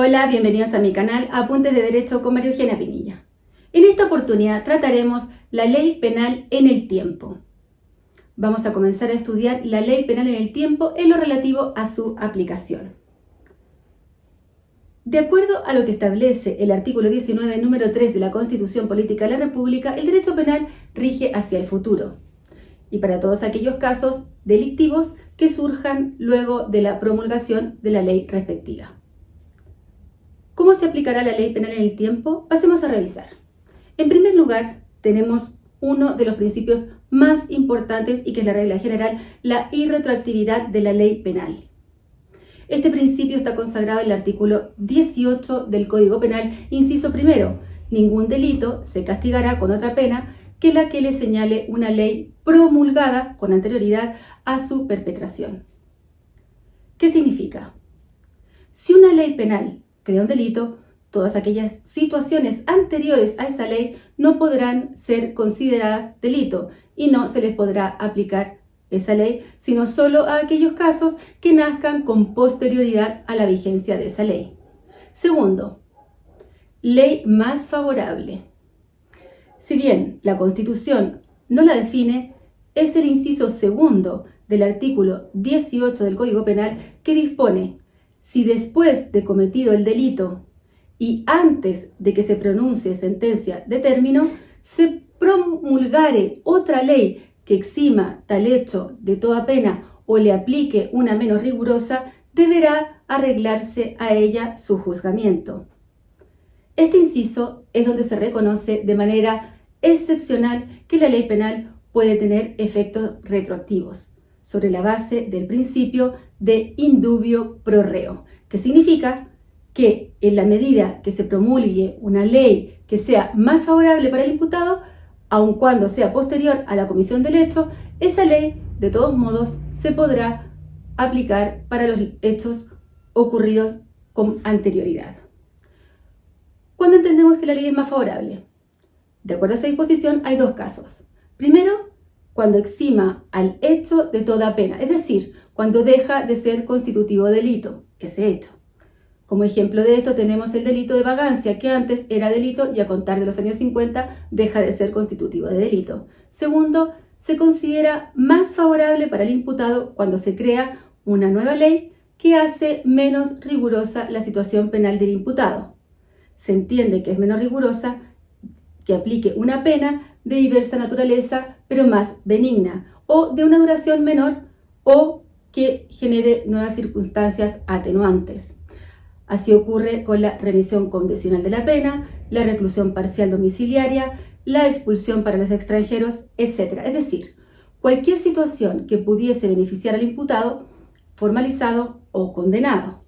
Hola, bienvenidos a mi canal Apuntes de Derecho con María Eugenia Pinilla. En esta oportunidad trataremos la ley penal en el tiempo. Vamos a comenzar a estudiar la ley penal en el tiempo en lo relativo a su aplicación. De acuerdo a lo que establece el artículo 19, número 3 de la Constitución Política de la República, el derecho penal rige hacia el futuro y para todos aquellos casos delictivos que surjan luego de la promulgación de la ley respectiva. ¿Cómo se aplicará la ley penal en el tiempo? Pasemos a revisar. En primer lugar, tenemos uno de los principios más importantes y que es la regla general, la irretroactividad de la ley penal. Este principio está consagrado en el artículo 18 del Código Penal, inciso primero. Ningún delito se castigará con otra pena que la que le señale una ley promulgada con anterioridad a su perpetración. ¿Qué significa? Si una ley penal crea un delito, todas aquellas situaciones anteriores a esa ley no podrán ser consideradas delito y no se les podrá aplicar esa ley, sino solo a aquellos casos que nazcan con posterioridad a la vigencia de esa ley. Segundo, ley más favorable. Si bien la Constitución no la define, es el inciso segundo del artículo 18 del Código Penal que dispone: si después de cometido el delito y antes de que se pronuncie sentencia de término, se promulgare otra ley que exima tal hecho de toda pena o le aplique una menos rigurosa, deberá arreglarse a ella su juzgamiento. Este inciso es donde se reconoce de manera excepcional que la ley penal puede tener efectos retroactivos, sobre la base del principio de indubio pro reo, que significa que en la medida que se promulgue una ley que sea más favorable para el imputado, aun cuando sea posterior a la comisión del hecho, esa ley de todos modos se podrá aplicar para los hechos ocurridos con anterioridad. ¿Cuándo entendemos que la ley es más favorable? De acuerdo a esa disposición hay dos casos. Primero, cuando exima al hecho de toda pena, es decir, cuando deja de ser constitutivo de delito ese hecho. Como ejemplo de esto tenemos el delito de vagancia, que antes era delito y a contar de los años 50 deja de ser constitutivo de delito. Segundo, se considera más favorable para el imputado cuando se crea una nueva ley que hace menos rigurosa la situación penal del imputado. Se entiende que es menos rigurosa que aplique una pena de diversa naturaleza, pero más benigna, o de una duración menor, o que genere nuevas circunstancias atenuantes. Así ocurre con la remisión condicional de la pena, la reclusión parcial domiciliaria, la expulsión para los extranjeros, etc. Es decir, cualquier situación que pudiese beneficiar al imputado, formalizado o condenado.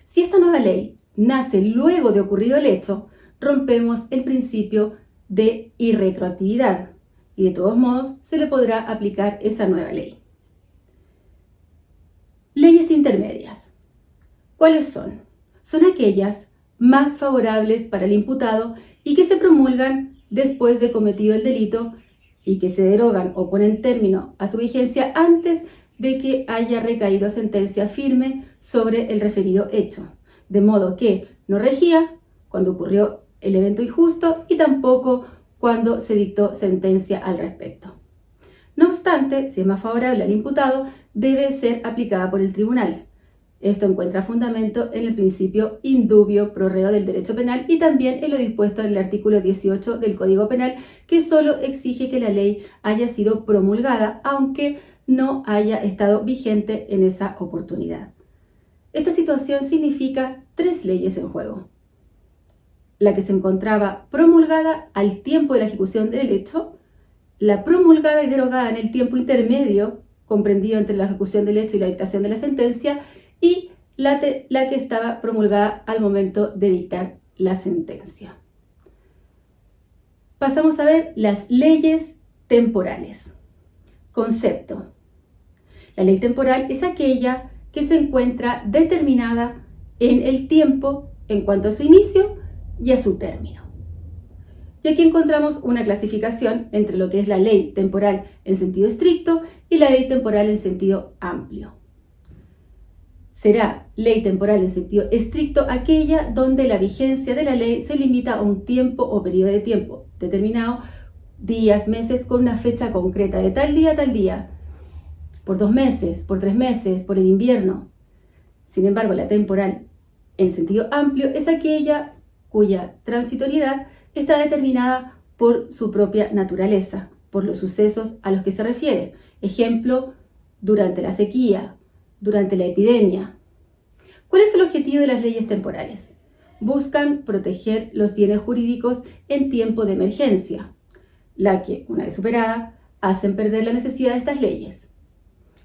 Si esta nueva ley nace luego de ocurrido el hecho, rompemos el principio de irretroactividad y de todos modos se le podrá aplicar esa nueva ley. Leyes intermedias. ¿Cuáles son? Son aquellas más favorables para el imputado y que se promulgan después de cometido el delito y que se derogan o ponen término a su vigencia antes de que haya recaído sentencia firme sobre el referido hecho, de modo que no regía cuando ocurrió el evento injusto y tampoco cuando se dictó sentencia al respecto. No obstante, si es más favorable al imputado, debe ser aplicada por el tribunal. Esto encuentra fundamento en el principio indubio pro reo del derecho penal y también en lo dispuesto en el artículo 18 del Código Penal, que solo exige que la ley haya sido promulgada, aunque no haya estado vigente en esa oportunidad. Esta situación significa tres leyes en juego: la que se encontraba promulgada al tiempo de la ejecución del hecho, la promulgada y derogada en el tiempo intermedio comprendido entre la ejecución del hecho y la dictación de la sentencia, y la que estaba promulgada al momento de dictar la sentencia. Pasamos a ver las leyes temporales. Concepto. La ley temporal es aquella que se encuentra determinada en el tiempo en cuanto a su inicio y a su término. Y aquí encontramos una clasificación entre lo que es la ley temporal en sentido estricto y la ley temporal en sentido amplio. Será ley temporal en sentido estricto aquella donde la vigencia de la ley se limita a un tiempo o periodo de tiempo determinado, días, meses, con una fecha concreta, de tal día a tal día, por 2 meses, por 3 meses, por el invierno. Sin embargo, la temporal en sentido amplio es aquella cuya transitoriedad está determinada por su propia naturaleza, por los sucesos a los que se refiere. Ejemplo, durante la sequía, durante la epidemia. ¿Cuál es el objetivo de las leyes temporales? Buscan proteger los bienes jurídicos en tiempo de emergencia, la que, una vez superada, hacen perder la necesidad de estas leyes.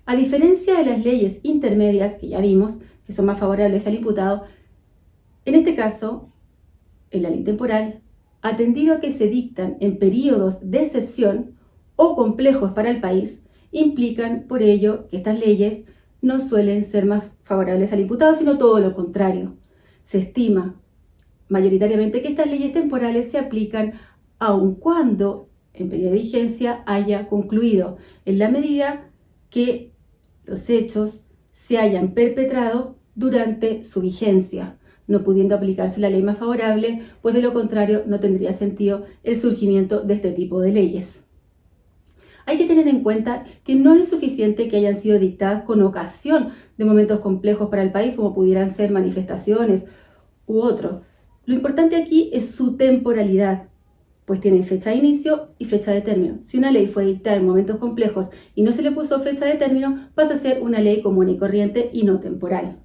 A diferencia de las leyes intermedias, que ya vimos, que son más favorables al imputado, en este caso, en la ley temporal, atendido a que se dictan en períodos de excepción o complejos para el país, implican por ello que estas leyes no suelen ser más favorables al imputado, sino todo lo contrario. Se estima mayoritariamente que estas leyes temporales se aplican aun cuando en periodo de vigencia haya concluido, en la medida que los hechos se hayan perpetrado durante su vigencia, no pudiendo aplicarse la ley más favorable, pues de lo contrario no tendría sentido el surgimiento de este tipo de leyes. Hay que tener en cuenta que no es suficiente que hayan sido dictadas con ocasión de momentos complejos para el país, como pudieran ser manifestaciones u otros. Lo importante aquí es su temporalidad, pues tienen fecha de inicio y fecha de término. Si una ley fue dictada en momentos complejos y no se le puso fecha de término, pasa a ser una ley común y corriente y no temporal.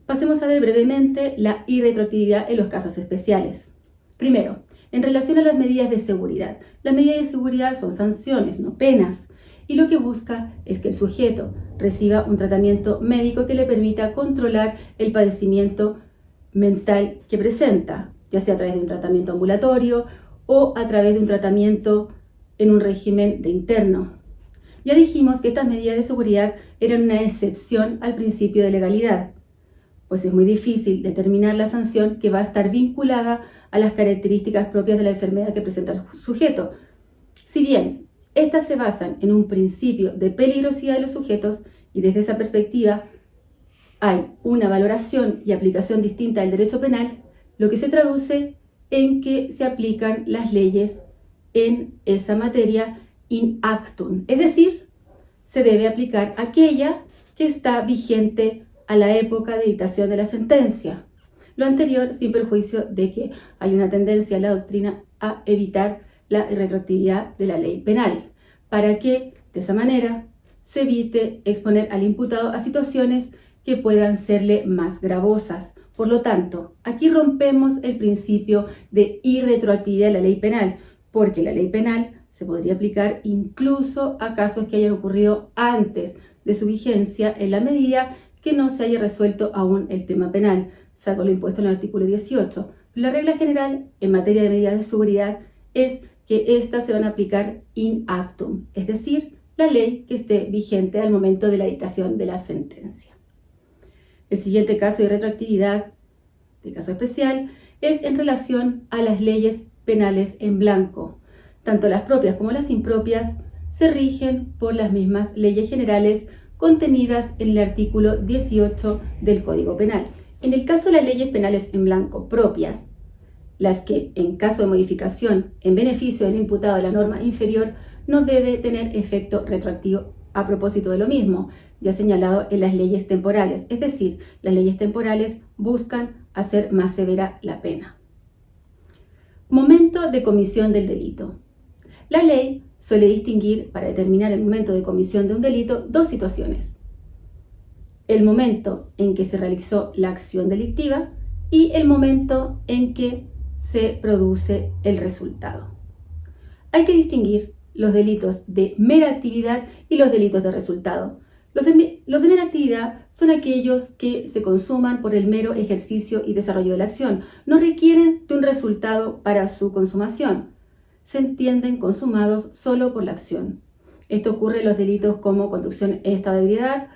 Pasemos a ver brevemente la irretroactividad en los casos especiales. Primero, en relación a las medidas de seguridad. Las medidas de seguridad son sanciones, no penas, y lo que busca es que el sujeto reciba un tratamiento médico que le permita controlar el padecimiento mental que presenta, ya sea a través de un tratamiento ambulatorio o a través de un tratamiento en un régimen de interno. Ya dijimos que estas medidas de seguridad eran una excepción al principio de legalidad, pues es muy difícil determinar la sanción que va a estar vinculada a las características propias de la enfermedad que presenta el sujeto. Si bien estas se basan en un principio de peligrosidad de los sujetos y desde esa perspectiva hay una valoración y aplicación distinta del derecho penal, lo que se traduce en que se aplican las leyes en esa materia in actum, es decir, se debe aplicar aquella que está vigente a la época de dictación de la sentencia. Lo anterior sin perjuicio de que hay una tendencia en la doctrina a evitar la irretroactividad de la ley penal, para que de esa manera se evite exponer al imputado a situaciones que puedan serle más gravosas. Por lo tanto, aquí rompemos el principio de irretroactividad de la ley penal, porque la ley penal se podría aplicar incluso a casos que hayan ocurrido antes de su vigencia en la medida que no se haya resuelto aún el tema penal, salvo lo impuesto en el artículo 18. La regla general en materia de medidas de seguridad es que éstas se van a aplicar in actum, es decir, la ley que esté vigente al momento de la dictación de la sentencia. El siguiente caso de retroactividad, de caso especial, es en relación a las leyes penales en blanco. Tanto las propias como las impropias se rigen por las mismas leyes generales contenidas en el artículo 18 del Código Penal. En el caso de las leyes penales en blanco propias, las que en caso de modificación en beneficio del imputado de la norma inferior no debe tener efecto retroactivo a propósito de lo mismo, ya señalado en las leyes temporales, es decir, las leyes temporales buscan hacer más severa la pena. Momento de comisión del delito. La ley suele distinguir, para determinar el momento de comisión de un delito, dos situaciones: el momento en que se realizó la acción delictiva y el momento en que se produce el resultado. Hay que distinguir los delitos de mera actividad y los delitos de resultado. Los de mera actividad son aquellos que se consuman por el mero ejercicio y desarrollo de la acción. No requieren de un resultado para su consumación. Se entienden consumados solo por la acción. Esto ocurre en los delitos como conducción en estado de ebriedad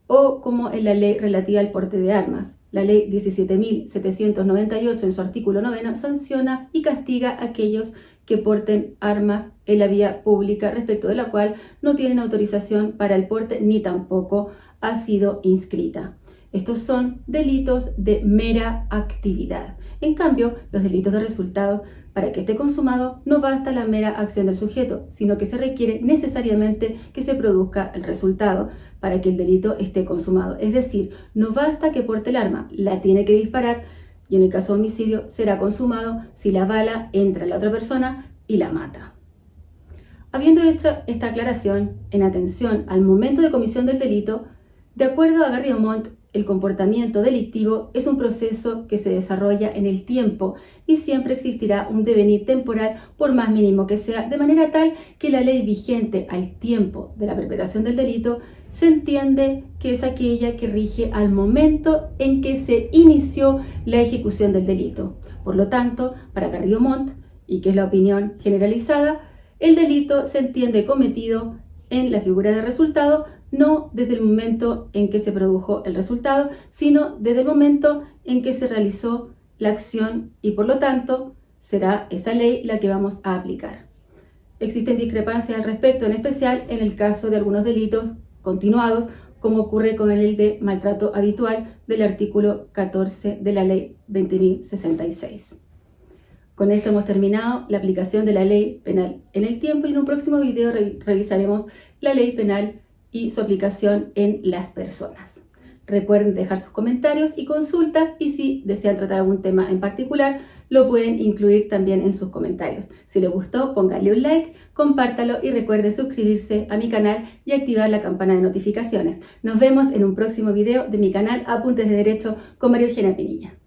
o como en la ley relativa al porte de armas. La ley 17.798 en su artículo 9 sanciona y castiga a aquellos que porten armas en la vía pública, respecto de la cual no tienen autorización para el porte ni tampoco ha sido inscrita. Estos son delitos de mera actividad. En cambio, los delitos de resultado, para que esté consumado, no basta la mera acción del sujeto, sino que se requiere necesariamente que se produzca el resultado para que el delito esté consumado. Es decir, no basta que porte el arma, la tiene que disparar y en el caso de homicidio será consumado si la bala entra en la otra persona y la mata. Habiendo hecho esta aclaración, en atención al momento de comisión del delito, de acuerdo a Garrido Montt, el comportamiento delictivo es un proceso que se desarrolla en el tiempo y siempre existirá un devenir temporal por más mínimo que sea, de manera tal que la ley vigente al tiempo de la perpetración del delito se entiende que es aquella que rige al momento en que se inició la ejecución del delito. Por lo tanto, para Garrido Montt, y que es la opinión generalizada, el delito se entiende cometido en la figura de resultado no desde el momento en que se produjo el resultado, sino desde el momento en que se realizó la acción y por lo tanto será esa ley la que vamos a aplicar. Existen discrepancias al respecto, en especial en el caso de algunos delitos continuados, como ocurre con el de maltrato habitual del artículo 14 de la ley 20.066. Con esto hemos terminado la aplicación de la ley penal en el tiempo y en un próximo video revisaremos la ley penal y su aplicación en las personas. Recuerden dejar sus comentarios y consultas y si desean tratar algún tema en particular, lo pueden incluir también en sus comentarios. Si les gustó, pónganle un like, compártalo y recuerden suscribirse a mi canal y activar la campana de notificaciones. Nos vemos en un próximo video de mi canal Apuntes de Derecho con María Eugenia Pinilla.